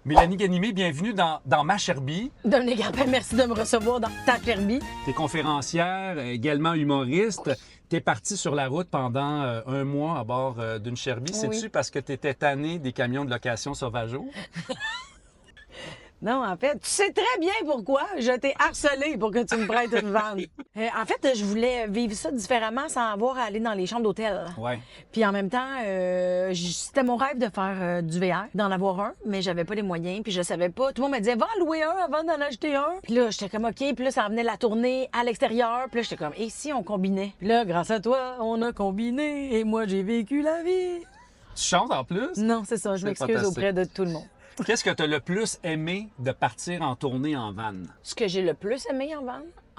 Mélanie Ganimé, bienvenue dans Ma Cherbie. Dominique Appel, merci de me recevoir dans ta Cherbie. Tu es conférencière, également humoriste. Tu es partie sur la route pendant un mois à bord d'une Cherbie. Oui. C'est-tu parce que tu étais tannée des camions de location sauvageaux? Non, en fait, tu sais très bien pourquoi. Je t'ai harcelé pour que tu me prêtes une vanne. En fait, je voulais vivre ça différemment sans avoir à aller dans les chambres d'hôtel. Ouais. Puis en même temps, c'était mon rêve de faire du VR, d'en avoir un, mais j'avais pas les moyens, puis je savais pas. Tout le monde me disait, va en louer un avant d'en acheter un. Puis là, j'étais comme, OK, puis là, ça en venait la tournée à l'extérieur. Puis là, j'étais comme, et si on combinait? Puis là, grâce à toi, on a combiné, et moi, j'ai vécu la vie. Tu chantes en plus? Non, c'est ça, je C'est m'excuse fantastique. auprès de tout le monde. Qu'est-ce que tu as le plus aimé de partir en tournée en van? Ce que j'ai le plus aimé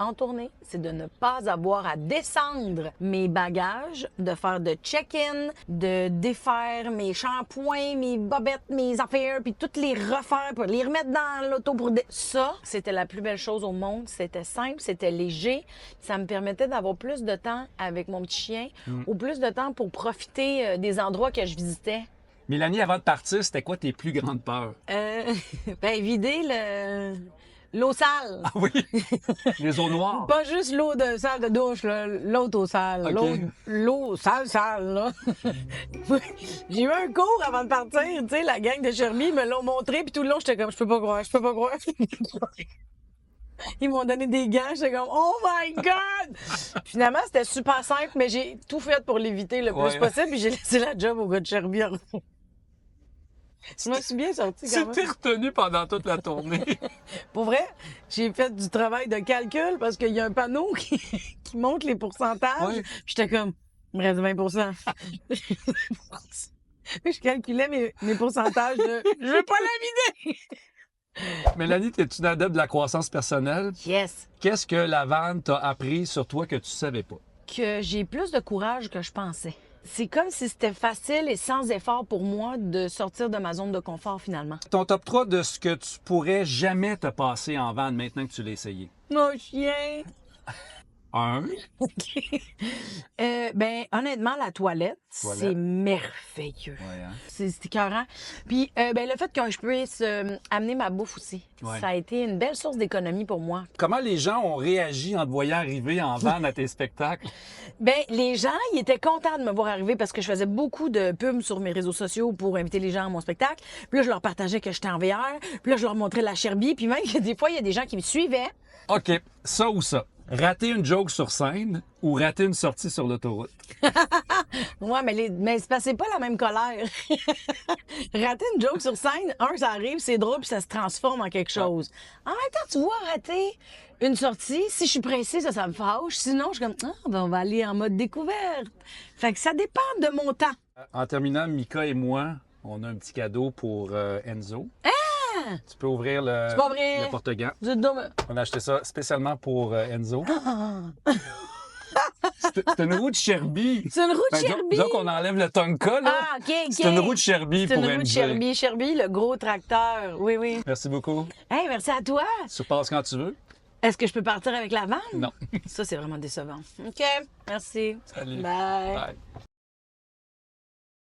en tournée, c'est de ne pas avoir à descendre mes bagages, de faire de check-in, de défaire mes shampoings, mes bobettes, mes affaires, puis toutes les refaire, pour les remettre dans l'auto pour... Ça, c'était la plus belle chose au monde. C'était simple, c'était léger. Ça me permettait d'avoir plus de temps avec mon petit chien ou plus de temps pour profiter des endroits que je visitais. Mélanie, avant de partir, c'était quoi tes plus grandes peurs? Vider l'eau sale. Ah oui? Les eaux noires? Pas juste l'eau de salle de douche, là, l'autre eau sale. OK. L'eau sale, là. J'ai eu un cours avant de partir, tu sais, la gang de Cherbie me l'ont montré, puis tout le long, j'étais comme, je peux pas croire. Ils m'ont donné des gants, j'étais comme, oh my God! Finalement, c'était super simple, mais j'ai tout fait pour l'éviter le plus Ouais. possible, puis j'ai laissé la job au gars de Cherbie. Je me suis bien sortie quand Tu même. t'es retenu pendant toute la tournée. Pour vrai, j'ai fait du travail de calcul parce qu'il y a un panneau qui montre les pourcentages. Ouais. Puis j'étais comme, il me reste 20 Je calculais mes pourcentages de je veux pas la vider. Mélanie, es-tu une adepte de la croissance personnelle? Yes. Qu'est-ce que la vanne t'a appris sur toi que tu savais pas? Que j'ai plus de courage que je pensais. C'est comme si c'était facile et sans effort pour moi de sortir de ma zone de confort finalement. Ton top 3 de ce que tu pourrais jamais te passer en vanne maintenant que tu l'as essayé. Mon chien. 1. Honnêtement, la toilette, c'est merveilleux. Ouais, hein? C'est écœurant. Puis, le fait que je puisse amener ma bouffe aussi, Ouais. ça a été une belle source d'économie pour moi. Comment les gens ont réagi en te voyant arriver en vanne à tes spectacles? Les gens, ils étaient contents de me voir arriver parce que je faisais beaucoup de pubs sur mes réseaux sociaux pour inviter les gens à mon spectacle. Puis là, je leur partageais que j'étais en VR. Puis là, je leur montrais la Cherbie. Puis même, des fois, il y a des gens qui me suivaient. OK, ça ou ça. Rater une joke sur scène ou rater une sortie sur l'autoroute? Ouais, mais c'est parce que c'est pas la même colère. Rater une joke sur scène, ça arrive, c'est drôle, puis ça se transforme en quelque chose. En même temps, tu vois, rater une sortie, si je suis pressée, ça me fâche. Sinon, je suis comme, on va aller en mode découverte. Fait que ça dépend de mon temps. En terminant, Mika et moi, on a un petit cadeau pour Enzo. Tu peux ouvrir C'est pas vrai. le porte-gants. Vous êtes dumme. On a acheté ça spécialement pour Enzo. C'est une roue de Cherbie. C'est une roue de Cherbie. Donc, on enlève le Tonka, là. Ah, OK. C'est une roue de Cherbie C'est pour une roue de Enzo. Cherbie. Cherbie, le gros tracteur. Oui, oui. Merci beaucoup. Hey, merci à toi. Tu passes quand tu veux. Est-ce que je peux partir avec la vanne? Non. Ça, c'est vraiment décevant. OK. Merci. Salut. Bye. Bye.